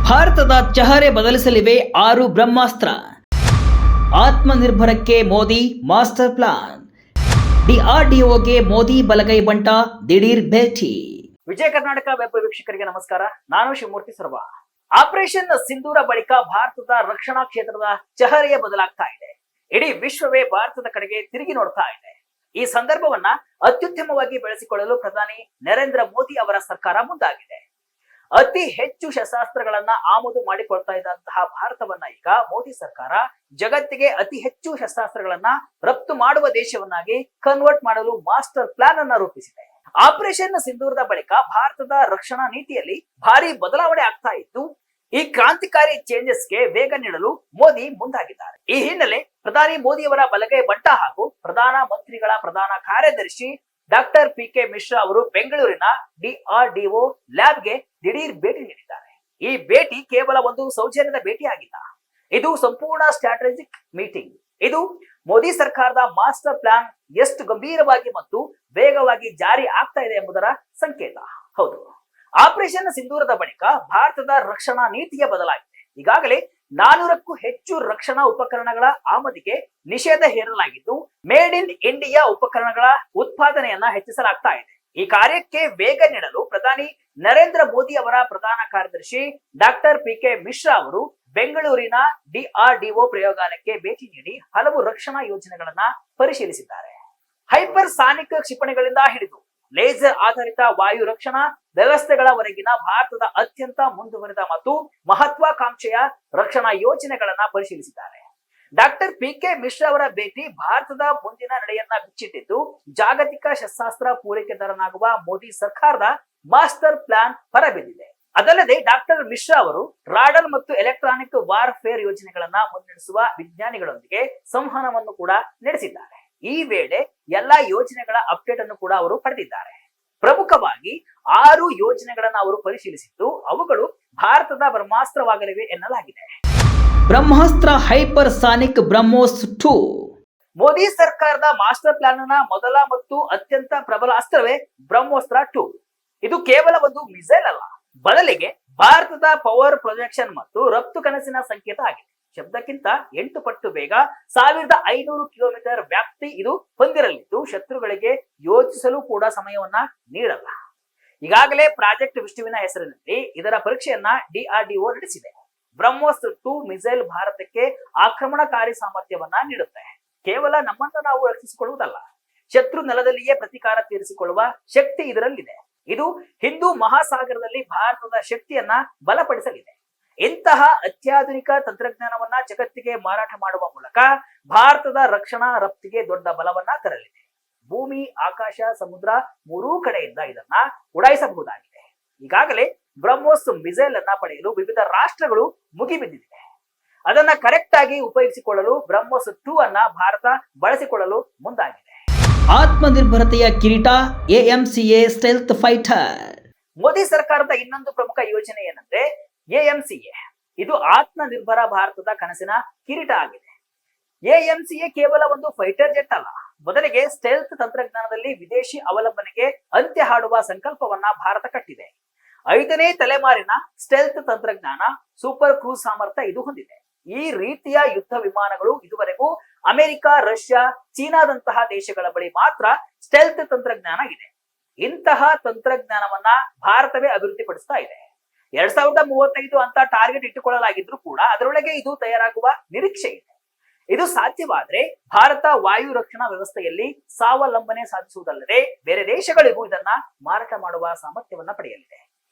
ಭಾರತದ ಚಹರೆ ಬದಲಿಸಲಿವೆ 6 ಬ್ರಹ್ಮಾಸ್ತ್ರ. ಆತ್ಮನಿರ್ಭರಕ್ಕೆ Modi master plan. ಡಿಆರ್ಡಿಒಗೆ Modi ಬಲಗೈ ಬಂಟ ದಿಢೀರ್ ಭೇಟಿ. ವಿಜಯ ಕರ್ನಾಟಕ ವೆಬ್ ವೀಕ್ಷಕರಿಗೆ ನಮಸ್ಕಾರ. ನಾನು ಶಿವಮೂರ್ತಿ ಸರ್ವ. ಆಪರೇಷನ್ ಸಿಂಧೂರ ಬಳಿಕ ಭಾರತದ ರಕ್ಷಣಾ ಕ್ಷೇತ್ರದ ಚಹರೆಯೇ ಬದಲಾಗ್ತಾ ಇದೆ. ಇಡೀ ವಿಶ್ವವೇ ಭಾರತದ ಕಡೆಗೆ ತಿರುಗಿ ನೋಡ್ತಾ ಇದೆ. ಈ ಸಂದರ್ಭವನ್ನ ಅತ್ಯುತ್ತಮವಾಗಿ ಬೆಳೆಸಿಕೊಳ್ಳಲು ಪ್ರಧಾನಿ ನರೇಂದ್ರ ಮೋದಿ ಅವರ ಸರ್ಕಾರ ಮುಂದಾಗಿದೆ. ಅತಿ ಹೆಚ್ಚು ಶಸ್ತ್ರಾಸ್ತ್ರಗಳನ್ನ ಆಮದು ಮಾಡಿಕೊಳ್ತಾ ಇದ್ದಂತಹ ಭಾರತವನ್ನ ಈಗ ಮೋದಿ ಸರ್ಕಾರ ಜಗತ್ತಿಗೆ ಅತಿ ಹೆಚ್ಚು ಶಸ್ತ್ರಾಸ್ತ್ರಗಳನ್ನ ರಫ್ತು ಮಾಡುವ ದೇಶವನ್ನಾಗಿ ಕನ್ವರ್ಟ್ ಮಾಡಲು ಮಾಸ್ಟರ್ ಪ್ಲಾನ್ ಅನ್ನ ರೂಪಿಸಿದೆ. ಆಪರೇಷನ್ ಸಿಂಧೂರದ ಬಳಿಕ ಭಾರತದ ರಕ್ಷಣಾ ನೀತಿಯಲ್ಲಿ ಭಾರಿ ಬದಲಾವಣೆ ಆಗ್ತಾ ಇದ್ದು, ಈ ಕ್ರಾಂತಿಕಾರಿ ಚೇಂಜಸ್ಗೆ ವೇಗ ನೀಡಲು ಮೋದಿ ಮುಂದಾಗಿದ್ದಾರೆ. ಈ ಹಿನ್ನೆಲೆ ಪ್ರಧಾನಿ ಮೋದಿಯವರ ಬಲಗೈ ಬಂಟ ಹಾಗೂ ಪ್ರಧಾನ ಮಂತ್ರಿಗಳ ಪ್ರಧಾನ ಕಾರ್ಯದರ್ಶಿ ಡಾಕ್ಟರ್ ಪಿ.ಕೆ. ಮಿಶ್ರಾ ಅವರು ಬೆಂಗಳೂರಿನ ಡಿಆರ್ಡಿಒ ಲ್ಯಾಬ್ಗೆ ದಿಢೀರ್ ಭೇಟಿ ನೀಡಿದ್ದಾರೆ. ಈ ಭೇಟಿ ಕೇವಲ ಒಂದು ಸೌಜನ್ಯದ ಭೇಟಿಯಾಗಿಲ್ಲ, ಇದು ಸಂಪೂರ್ಣ ಸ್ಟ್ರಾಟಜಿಕ್ ಮೀಟಿಂಗ್. ಇದು ಮೋದಿ ಸರ್ಕಾರದ ಮಾಸ್ಟರ್ ಪ್ಲಾನ್ ಎಷ್ಟು ಗಂಭೀರವಾಗಿ ಮತ್ತು ವೇಗವಾಗಿ ಜಾರಿ ಆಗ್ತಾ ಇದೆ ಎಂಬುದರ ಸಂಕೇತ. ಹೌದು, ಆಪರೇಷನ್ ಸಿಂಧೂರದ ಬಳಿಕ ಭಾರತದ ರಕ್ಷಣಾ ನೀತಿಯ ಬದಲಾಗಿದೆ. ಈಗಾಗಲೇ 400ಕ್ಕೂ ಹೆಚ್ಚು ರಕ್ಷಣಾ ಉಪಕರಣಗಳ ಆಮದಿಗೆ ನಿಷೇಧ ಹೇರಲಾಗಿದ್ದು, ಮೇಡ್ ಇನ್ ಇಂಡಿಯಾ ಉಪಕರಣಗಳ ಉತ್ಪಾದನೆಯನ್ನ ಹೆಚ್ಚಿಸಲಾಗ್ತಾ ಇದೆ. ಈ ಕಾರ್ಯಕ್ಕೆ ವೇಗ ನೀಡಲು ಪ್ರಧಾನಿ ನರೇಂದ್ರ ಮೋದಿ ಅವರ ಪ್ರಧಾನ ಕಾರ್ಯದರ್ಶಿ ಡಾಕ್ಟರ್ ಪಿ.ಕೆ. ಮಿಶ್ರಾ ಅವರು ಬೆಂಗಳೂರಿನ ಡಿಆರ್ಡಿಒ ಪ್ರಯೋಗಾಲಯಕ್ಕೆ ಭೇಟಿ ನೀಡಿ ಹಲವು ರಕ್ಷಣಾ ಯೋಜನೆಗಳನ್ನ ಪರಿಶೀಲಿಸಿದ್ದಾರೆ. ಹೈಪರ್ ಸಾನಿಕ್ ಕ್ಷಿಪಣಿಗಳಿಂದ ಹಿಡಿದು ಲೇಸರ್ ಆಧಾರಿತ ವಾಯು ರಕ್ಷಣಾ ವ್ಯವಸ್ಥೆಗಳವರೆಗಿನ ಭಾರತದ ಅತ್ಯಂತ ಮುಂದುವರೆದ ಮತ್ತು ಮಹತ್ವಾಕಾಂಕ್ಷೆಯ ರಕ್ಷಣಾ ಯೋಜನೆಗಳನ್ನ ಪರಿಶೀಲಿಸಿದ್ದಾರೆ. Doctor P K. ಮಿಶ್ರಾ ಅವರ ಭೇಟಿ ಭಾರತದ ಮುಂದಿನ ನಡೆಯನ್ನ ಬಿಚ್ಚಿಟ್ಟಿದ್ದು, ಜಾಗತಿಕ ಶಸ್ತ್ರಾಸ್ತ್ರ ಪೂರೈಕೆದಾರನಾಗುವ ಮೋದಿ ಸರ್ಕಾರದ ಮಾಸ್ಟರ್ ಪ್ಲಾನ್ ಹೊರಬಿದ್ದಿದೆ. ಅದಲ್ಲದೆ ಡಾಕ್ಟರ್ ಮಿಶ್ರಾ ಅವರು ರಾಡರ್ ಮತ್ತು ಎಲೆಕ್ಟ್ರಾನಿಕ್ ವಾರ್ಫೇರ್ ಯೋಜನೆಗಳನ್ನ ಮುನ್ನಡೆಸುವ ವಿಜ್ಞಾನಿಗಳೊಂದಿಗೆ ಸಂವಹನವನ್ನು ಕೂಡ ನಡೆಸಿದ್ದಾರೆ. ಈ ವೇಳೆ ಎಲ್ಲಾ ಯೋಜನೆಗಳ ಅಪ್ಡೇಟ್ ಅನ್ನು ಕೂಡ ಅವರು ಪಡೆದಿದ್ದಾರೆ. ಪ್ರಮುಖವಾಗಿ 6 ಯೋಜನೆಗಳನ್ನ ಅವರು ಪರಿಶೀಲಿಸಿದ್ದು, ಅವುಗಳು ಭಾರತದ ಬ್ರಹ್ಮಾಸ್ತ್ರವಾಗಲಿವೆ ಎನ್ನಲಾಗಿದೆ. ಬ್ರಹ್ಮಾಸ್ತ್ರ ಹೈಪರ್ ಸಾನಿಕ್ ಬ್ರಹ್ಮೋಸ್ 2. ಮೋದಿ ಸರ್ಕಾರದ ಮಾಸ್ಟರ್ ಪ್ಲಾನ್ ನ ಮೊದಲ ಮತ್ತು ಅತ್ಯಂತ ಪ್ರಬಲ ಅಸ್ತ್ರವೇ ಬ್ರಹ್ಮೋಸ್ತ್ರ 2. ಇದು ಕೇವಲ ಒಂದು ಮಿಸೈಲ್ ಅಲ್ಲ, ಬದಲಿಗೆ ಭಾರತದ ಪವರ್ ಪ್ರೊಜೆಕ್ಷನ್ ಮತ್ತು ರಫ್ತು ಕನಸಿನ ಸಂಕೇತ ಆಗಿದೆ. ಶಬ್ದಕ್ಕಿಂತ 8 ಪಟ್ಟು ವೇಗ, 1500 ಕಿಲೋಮೀಟರ್ ವ್ಯಾಪ್ತಿ ಇದು ಹೊಂದಿರಲಿದ್ದು, ಶತ್ರುಗಳಿಗೆ ಯೋಚಿಸಲು ಕೂಡ ಸಮಯವನ್ನ ನೀಡಲ್ಲ. ಈಗಾಗಲೇ ಪ್ರಾಜೆಕ್ಟ್ ವಿಷ್ಣುವಿನ ಹೆಸರಿನಲ್ಲಿ ಇದರ ಪರೀಕ್ಷೆಯನ್ನ ಡಿಆರ್ಡಿಒ ನಡೆಸಿದೆ. ಬ್ರಹ್ಮೋಸ್ 2 ಮಿಸೈಲ್ ಭಾರತಕ್ಕೆ ಆಕ್ರಮಣಕಾರಿ ಸಾಮರ್ಥ್ಯವನ್ನ ನೀಡುತ್ತೆ. ಕೇವಲ ನಮ್ಮನ್ನು ನಾವು ರಕ್ಷಿಸಿಕೊಳ್ಳುವುದಲ್ಲ, ಶತ್ರು ನೆಲದಲ್ಲಿಯೇ ಪ್ರತೀಕಾರ ತೀರಿಸಿಕೊಳ್ಳುವ ಶಕ್ತಿ ಇದರಲ್ಲಿದೆ. ಇದು ಹಿಂದೂ ಮಹಾಸಾಗರದಲ್ಲಿ ಭಾರತದ ಶಕ್ತಿಯನ್ನ ಬಲಪಡಿಸಲಿದೆ. ಇಂತಹ ಅತ್ಯಾಧುನಿಕ ತಂತ್ರಜ್ಞಾನವನ್ನ ಜಗತ್ತಿಗೆ ಮಾರಾಟ ಮಾಡುವ ಮೂಲಕ ಭಾರತದ ರಕ್ಷಣಾ ರಫ್ತಿಗೆ ದೊಡ್ಡ ಬಲವನ್ನ ತರಲಿದೆ. ಭೂಮಿ, ಆಕಾಶ, ಸಮುದ್ರ ಮೂರೂ ಕಡೆಯಿಂದ ಇದನ್ನ ಉಡಾಯಿಸಬಹುದಾಗಿದೆ. ಈಗಾಗಲೇ ಬ್ರಹ್ಮೋಸ್ ಮಿಸೈಲ್ ಅನ್ನ ಪಡೆಯಲು ವಿವಿಧ ರಾಷ್ಟ್ರಗಳು ಮುಗಿಬಿದ್ದಿದೆ. ಅದನ್ನ ಕರೆಕ್ಟ್ ಆಗಿ ಉಪಯೋಗಿಸಿಕೊಳ್ಳಲು ಬ್ರಹ್ಮೋಸ್ 2 ಅನ್ನ ಭಾರತ ಬಳಸಿಕೊಳ್ಳಲು ಮುಂದಾಗಿದೆ. ಆತ್ಮನಿರ್ಭರತೆಯ ಕಿರೀಟ ಎಎಂಸಿಎ ಸ್ಟೆಲ್ತ್ ಫೈಟರ್. ಮೋದಿ ಸರ್ಕಾರದ ಇನ್ನೊಂದು ಪ್ರಮುಖ ಯೋಜನೆ ಏನಂದ್ರೆ ಎಎಂಸಿಎ. ಇದು ಆತ್ಮನಿರ್ಭರ ಭಾರತದ ಕನಸಿನ ಕಿರೀಟ ಆಗಿದೆ. ಎಎಂಸಿಎ ಕೇವಲ ಒಂದು ಫೈಟರ್ ಜೆಟ್ ಅಲ್ಲ, ಬದಲಿಗೆ ಸ್ಟೆಲ್ತ್ ತಂತ್ರಜ್ಞಾನದಲ್ಲಿ ವಿದೇಶಿ ಅವಲಂಬನೆಗೆ ಅಂತ್ಯ ಹಾಡುವ ಸಂಕಲ್ಪವನ್ನ ಭಾರತ ಕಟ್ಟಿದೆ. 5ನೇ ತಲೆಮಾರಿನ ಸ್ಟೆಲ್ತ್ ತಂತ್ರಜ್ಞಾನ, ಸೂಪರ್ ಕ್ರೂಸ್ ಸಾಮರ್ಥ್ಯ ಇದು ಹೊಂದಿದೆ. ಈ ರೀತಿಯ ಯುದ್ಧ ವಿಮಾನಗಳು ಇದುವರೆಗೂ ಅಮೆರಿಕ, ರಷ್ಯಾ, ಚೀನಾದಂತಹ ದೇಶಗಳ ಬಳಿ ಮಾತ್ರ ಸ್ಟೆಲ್ತ್ ತಂತ್ರಜ್ಞಾನ ಇದೆ. ಇಂತಹ ತಂತ್ರಜ್ಞಾನವನ್ನ ಭಾರತವೇ ಅಭಿವೃದ್ಧಿಪಡಿಸ್ತಾ ಇದೆ. 2035 ಅಂತ ಟಾರ್ಗೆಟ್ ಇಟ್ಟುಕೊಳ್ಳಲಾಗಿದ್ರು ಕೂಡ ಅದರೊಳಗೆ ಇದು ತಯಾರಾಗುವ ನಿರೀಕ್ಷೆ ಇದೆ. ಇದು ಸಾಧ್ಯವಾದ್ರೆ ಭಾರತ ವಾಯು ರಕ್ಷಣಾ ವ್ಯವಸ್ಥೆಯಲ್ಲಿ ಸ್ವಾವಲಂಬನೆ ಸಾಧಿಸುವುದಲ್ಲದೆ ಬೇರೆ ದೇಶಗಳಿಗೂ ಇದನ್ನ ಮಾರಾಟ ಮಾಡುವ ಸಾಮರ್ಥ್ಯವನ್ನ ಪಡೆಯಲಿದೆ.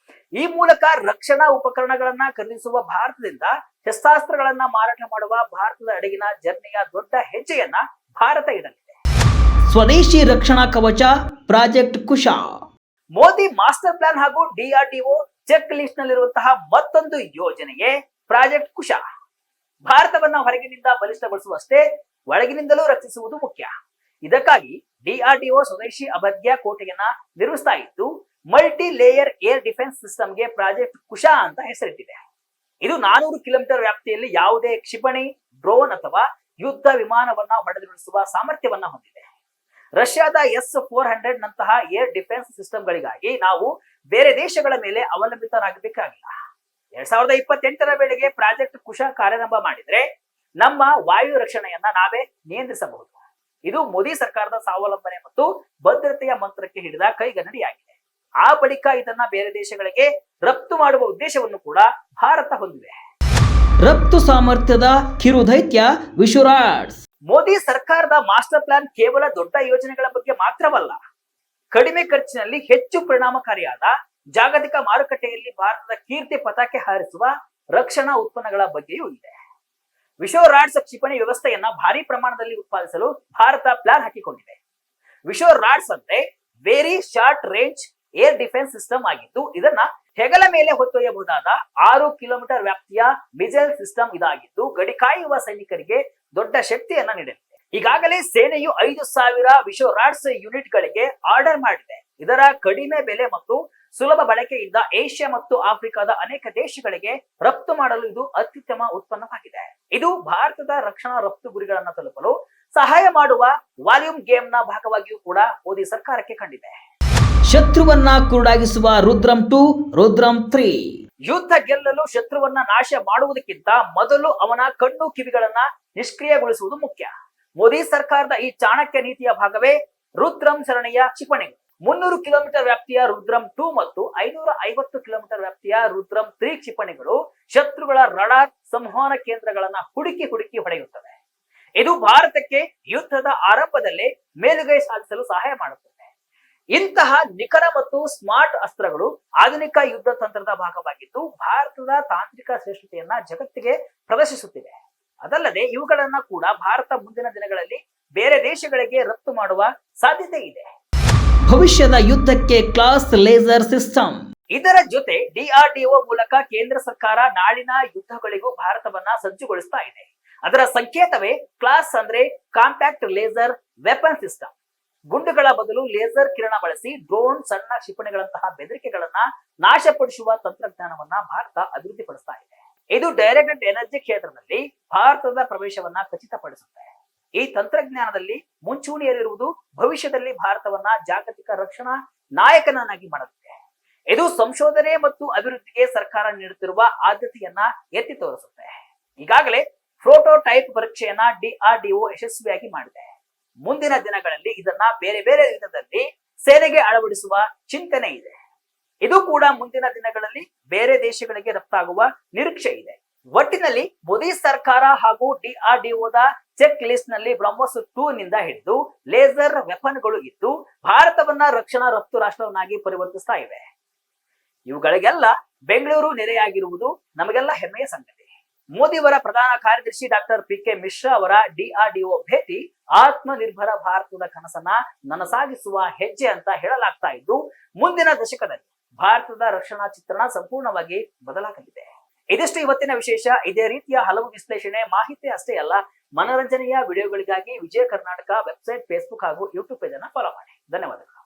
ಈ ಮೂಲಕ ರಕ್ಷಣಾ ಉಪಕರಣಗಳನ್ನ ಖರೀದಿಸುವ ಭಾರತದಿಂದ ಶಸ್ತ್ರಾಸ್ತ್ರಗಳನ್ನ ಮಾರಾಟ ಮಾಡುವ ಭಾರತದ ಅಡೆಗಿನ ಜರ್ನಿಯ ದೊಡ್ಡ ಹೆಜ್ಜೆಯನ್ನ ಭಾರತ ಇಡಲಿದೆ. ಸ್ವದೇಶಿ ರಕ್ಷಣಾ ಕವಚ project Kusha. Modi master plan ಹಾಗೂ ಡಿಆರ್ಡಿಒ ಚೆಕ್ ಲಿಸ್ಟ್ ನಲ್ಲಿರುವಂತಹ ಮತ್ತೊಂದು ಯೋಜನೆಯೇ ಪ್ರಾಜೆಕ್ಟ್ ಕುಶ. ಭಾರತವನ್ನ ಹೊರಗಿನಿಂದ ಬಲಿಷ್ಠಗೊಳಿಸುವಷ್ಟೇ ಒಳಗಿನಿಂದಲೂ ರಕ್ಷಿಸುವುದು ಮುಖ್ಯ. ಇದಕ್ಕಾಗಿ ಡಿಆರ್ಡಿಒ ಸ್ವದೇಶಿ ಅಭದ್ಯ ಕೋಟೆಯನ್ನ ನಿರ್ಮಿಸ್ತಾ ಇದ್ದು, ಮಲ್ಟಿ ಲೇಯರ್ ಏರ್ ಡಿಫೆನ್ಸ್ ಸಿಸ್ಟಮ್ಗೆ ಪ್ರಾಜೆಕ್ಟ್ ಕುಶ ಅಂತ ಹೆಸರಿಟ್ಟಿದೆ. ಇದು 400 ಕಿಲೋಮೀಟರ್ ವ್ಯಾಪ್ತಿಯಲ್ಲಿ ಯಾವುದೇ ಕ್ಷಿಪಣಿ, ಡ್ರೋನ್ ಅಥವಾ ಯುದ್ಧ ವಿಮಾನವನ್ನ ಹೊಡೆದುರುಳಿಸುವ ಸಾಮರ್ಥ್ಯವನ್ನ ಹೊಂದಿದೆ. ರಷ್ಯಾದ S-400 ನಂತಹ ಏರ್ ಡಿಫೆನ್ಸ್ ಸಿಸ್ಟಮ್ಗಳಿಗಾಗಿ ನಾವು ಬೇರೆ ದೇಶಗಳ ಮೇಲೆ ಅವಲಂಬಿತರಾಗಬೇಕಾಗಿಲ್ಲ. 2028ರ ವೇಳೆಗೆ ಪ್ರಾಜೆಕ್ಟ್ ಕುಶ ಕಾರ್ಯಾರಂಭ ಮಾಡಿದ್ರೆ ನಮ್ಮ ವಾಯು ರಕ್ಷಣೆಯನ್ನ ನಾವೇ ನಿಯಂತ್ರಿಸಬಹುದು. ಇದು ಮೋದಿ ಸರ್ಕಾರದ ಸ್ವಾವಲಂಬನೆ ಮತ್ತು ಭದ್ರತೆಯ ಮಂತ್ರಕ್ಕೆ ಹಿಡಿದ ಕೈಗನ್ನಡಿಯಾಗಿದೆ. ಆ ಬಳಿಕ ಇದನ್ನ ಬೇರೆ ದೇಶಗಳಿಗೆ ರಫ್ತು ಮಾಡುವ ಉದ್ದೇಶವನ್ನು ಕೂಡ ಭಾರತ ಹೊಂದಿದೆ. ರಫ್ತು ಸಾಮರ್ಥ್ಯದ ಕಿರುದೈತ್ಯ ವಿಶ್ವರಾಟ್ಸ್. ಮೋದಿ ಸರ್ಕಾರದ ಮಾಸ್ಟರ್ ಪ್ಲಾನ್ ಕೇವಲ ದೊಡ್ಡ ಯೋಜನೆಗಳ ಬಗ್ಗೆ ಮಾತ್ರವಲ್ಲ, ಕಡಿಮೆ ಖರ್ಚಿನಲ್ಲಿ ಹೆಚ್ಚು ಪರಿಣಾಮಕಾರಿಯಾದ ಜಾಗತಿಕ ಮಾರುಕಟ್ಟೆಯಲ್ಲಿ ಭಾರತದ ಕೀರ್ತಿ ಪತಾಕೆ ಹಾರಿಸುವ ರಕ್ಷಣಾ ಉತ್ಪನ್ನಗಳ ಬಗ್ಗೆಯೂ ಇದೆ. ವಿಶ್ವರಾಟ್ಸ್ ಕ್ಷಿಪಣಿ ವ್ಯವಸ್ಥೆಯನ್ನ ಭಾರಿ ಪ್ರಮಾಣದಲ್ಲಿ ಉತ್ಪಾದಿಸಲು ಭಾರತ ಪ್ಲಾನ್ ಹಾಕಿಕೊಂಡಿದೆ. ವಿಶ್ವರಾಟ್ಸ್ ಅಂದ್ರೆ very short range air defence system ಆಗಿದ್ದು, ಇದನ್ನ ಹೆಗಲ ಮೇಲೆ ಹೊತ್ತೊಯ್ಯಬಹುದಾದ 6 ಕಿಲೋಮೀಟರ್ ವ್ಯಾಪ್ತಿಯ ಮಿಸೈಲ್ ಸಿಸ್ಟಮ್ ಇದಾಗಿದ್ದು, ಗಡಿ ಕಾಯುವ ಸೈನಿಕರಿಗೆ ದೊಡ್ಡ ಶಕ್ತಿಯನ್ನ ನೀಡಲಿದೆ. ಈಗಾಗಲೇ ಸೇನೆಯು 5,000 ವಿಶ್ವರಾಟ್ಸ್ ಯೂನಿಟ್ ಗಳಿಗೆ ಆರ್ಡರ್ ಮಾಡಿದೆ. ಇದರ ಕಡಿಮೆ ಬೆಲೆ ಮತ್ತು ಸುಲಭ ಬಳಕೆಯಿಂದ ಏಷ್ಯಾ ಮತ್ತು ಆಫ್ರಿಕಾದ ಅನೇಕ ದೇಶಗಳಿಗೆ ರಫ್ತು ಮಾಡಲು ಇದು ಅತ್ಯುತ್ತಮ ಉತ್ಪನ್ನವಾಗಿದೆ. ಇದು ಭಾರತದ ರಕ್ಷಣಾ ರಫ್ತು ಗುರಿಗಳನ್ನು ತಲುಪಲು ಸಹಾಯ ಮಾಡುವ ವಾಲ್ಯೂಮ್ ಗೇಮ್ ನ ಭಾಗವಾಗಿಯೂ ಕೂಡ ಮೋದಿ ಸರ್ಕಾರಕ್ಕೆ ಕಂಡಿದೆ. ಶತ್ರುವನ್ನ ಕುರುಡಾಗಿಸುವ ರುದ್ರಂ 2, ರುದ್ರಂ 3. ಯುದ್ಧ ಗೆಲ್ಲಲು ಶತ್ರುವನ್ನ ನಾಶ ಮಾಡುವುದಕ್ಕಿಂತ ಮೊದಲು ಅವನ ಕಣ್ಣು ಕಿವಿಗಳನ್ನ ನಿಷ್ಕ್ರಿಯಗೊಳಿಸುವುದು ಮುಖ್ಯ. ಮೋದಿ ಸರ್ಕಾರದ ಈ ಚಾಣಕ್ಯ ನೀತಿಯ ಭಾಗವೇ ರುದ್ರಂ ಸರಣಿಯ ಕ್ಷಿಪಣಿಗಳು. 300 ಕಿಲೋಮೀಟರ್ ವ್ಯಾಪ್ತಿಯ ರುದ್ರಂ 2 ಮತ್ತು 550 ಕಿಲೋಮೀಟರ್ ವ್ಯಾಪ್ತಿಯ ರುದ್ರಂ 3 ಕ್ಷಿಪಣಿಗಳು ಶತ್ರುಗಳ ರಡಾರ್ ಸಂವಹನ ಕೇಂದ್ರಗಳನ್ನ ಹುಡುಕಿ ಹೊಡೆಯುತ್ತವೆ. ಇದು ಭಾರತಕ್ಕೆ ಯುದ್ಧದ ಆರಂಭದಲ್ಲೇ ಮೇಲುಗೈ ಸಾಧಿಸಲು ಸಹಾಯ ಮಾಡುತ್ತದೆ. ಇಂತಹ ನಿಖರ ಮತ್ತು ಸ್ಮಾರ್ಟ್ ಅಸ್ತ್ರಗಳು ಆಧುನಿಕ ಯುದ್ಧ ತಂತ್ರದ ಭಾಗವಾಗಿದ್ದು, ಭಾರತದ ತಾಂತ್ರಿಕ ಶ್ರೇಷ್ಠತೆಯನ್ನ ಜಗತ್ತಿಗೆ ಪ್ರದರ್ಶಿಸುತ್ತಿವೆ. ಅದಲ್ಲದೆ ಇವುಗಳನ್ನ ಕೂಡ ಭಾರತ ಮುಂದಿನ ದಿನಗಳಲ್ಲಿ ಬೇರೆ ದೇಶಗಳಿಗೆ ರಫ್ತು ಮಾಡುವ ಸಾಧ್ಯತೆ ಇದೆ. ಭವಿಷ್ಯದ ಯುದ್ಧಕ್ಕೆ ಕ್ಲಾಸ್ ಲೇಸರ್ ಸಿಸ್ಟಮ್. ಇದರ ಜೊತೆ DRDO ಮೂಲಕ ಕೇಂದ್ರ ಸರ್ಕಾರ ನಾಳಿನ ಯುದ್ಧಗಳಿಗೂ ಭಾರತವನ್ನ ಸಜ್ಜುಗೊಳಿಸ್ತಾ ಇದೆ. ಅದರ ಸಂಕೇತವೇ ಕ್ಲಾಸ್ ಅಂದ್ರೆ ಕಾಂಪ್ಯಾಕ್ಟ್ ಲೇಸರ್ ವೆಪನ್ ಸಿಸ್ಟಮ್. ಗುಂಡುಗಳ ಬದಲು ಲೇಸರ್ ಕಿರಣ ಬಳಸಿ ಡ್ರೋನ್, ಸಣ್ಣ ಕ್ಷಿಪಣಿಗಳಂತಹ ಬೆದರಿಕೆಗಳನ್ನ ನಾಶಪಡಿಸುವ ತಂತ್ರಜ್ಞಾನವನ್ನ ಭಾರತ ಅಭಿವೃದ್ಧಿಪಡಿಸ್ತಾ ಇದೆ. ಇದು ಡೈರೆಕ್ಟ್ ಎನರ್ಜಿ ಕ್ಷೇತ್ರದಲ್ಲಿ ಭಾರತದ ಪ್ರವೇಶವನ್ನ ಖಚಿತಪಡಿಸುತ್ತೆ. ಈ ತಂತ್ರಜ್ಞಾನದಲ್ಲಿ ಮುಂಚೂಣಿಯಲ್ಲಿರುವುದು ಭವಿಷ್ಯದಲ್ಲಿ ಭಾರತವನ್ನ ಜಾಗತಿಕ ರಕ್ಷಣಾ ನಾಯಕನನ್ನಾಗಿ ಮಾಡುತ್ತೆ. ಇದು ಸಂಶೋಧನೆ ಮತ್ತು ಅಭಿವೃದ್ಧಿಗೆ ಸರ್ಕಾರ ನೀಡುತ್ತಿರುವ ಆದ್ಯತೆಯನ್ನ ಎತ್ತಿ ತೋರಿಸುತ್ತೆ. ಈಗಾಗಲೇ ಪ್ರೋಟೋಟೈಪ್ ಪರೀಕ್ಷೆಯನ್ನ DRDO ಯಶಸ್ವಿಯಾಗಿ ಮಾಡಿದೆ. ಮುಂದಿನ ದಿನಗಳಲ್ಲಿ ಇದನ್ನ ಬೇರೆ ಬೇರೆ ವಿಧದಲ್ಲಿ ಸೇನೆಗೆ ಅಳವಡಿಸುವ ಚಿಂತನೆ ಇದೆ. ಇದು ಕೂಡ ಮುಂದಿನ ದಿನಗಳಲ್ಲಿ ಬೇರೆ ದೇಶಗಳಿಗೆ ರಫ್ತಾಗುವ ನಿರೀಕ್ಷೆ ಇದೆ. ಒಟ್ಟಿನಲ್ಲಿ ಮೋದಿ ಸರ್ಕಾರ ಹಾಗೂ DRDOದ ಚೆಕ್ ಲಿಸ್ಟ್ ನಲ್ಲಿ ಬ್ರಹ್ಮೋಸ್ 2 ನಿಂದ ಹಿಡಿದು ಲೇಸರ್ ವೆಪನ್ಗಳು ಇದ್ದು ಭಾರತವನ್ನ ರಕ್ಷಣಾ ರಫ್ತು ರಾಷ್ಟ್ರವನ್ನಾಗಿ ಪರಿವರ್ತಿಸ್ತಾ ಇವೆ. ಇವುಗಳಿಗೆಲ್ಲ ಬೆಂಗಳೂರು ನೆರೆಯಾಗಿರುವುದು ನಮಗೆಲ್ಲ ಹೆಮ್ಮೆಯ ಸಂಗತಿ. ಮೋದಿಯವರ ಪ್ರಧಾನ ಕಾರ್ಯದರ್ಶಿ ಡಾಕ್ಟರ್ PK ಮಿಶ್ರಾ ಅವರ DRDO ಭೇಟಿ ಆತ್ಮನಿರ್ಭರ ಭಾರತದ ಕನಸನ್ನ ನನಸಾಗಿಸುವ ಹೆಜ್ಜೆ ಅಂತ ಹೇಳಲಾಗ್ತಾ ಇದ್ದು, ಮುಂದಿನ ದಶಕದಲ್ಲಿ ಭಾರತದ ರಕ್ಷಣಾ ಚಿತ್ರಣ ಸಂಪೂರ್ಣವಾಗಿ ಬದಲಾಗಲಿದೆ. ಇದಿಷ್ಟು ಇವತ್ತಿನ ವಿಶೇಷ. ಇದೇ ರೀತಿಯ ಹಲವು ವಿಶ್ಲೇಷಣೆ, ಮಾಹಿತಿ ಅಷ್ಟೇ ಅಲ್ಲ, ಮನೋರಂಜನೆಯ ವಿಡಿಯೋಗಳಿಗಾಗಿ ವಿಜಯ ಕರ್ನಾಟಕ ವೆಬ್ಸೈಟ್, ಫೇಸ್ಬುಕ್ ಹಾಗೂ ಯೂಟ್ಯೂಬ್ ಪೇಜ್ ಅನ್ನು ಫಾಲೋ ಮಾಡಿ. ಧನ್ಯವಾದಗಳು.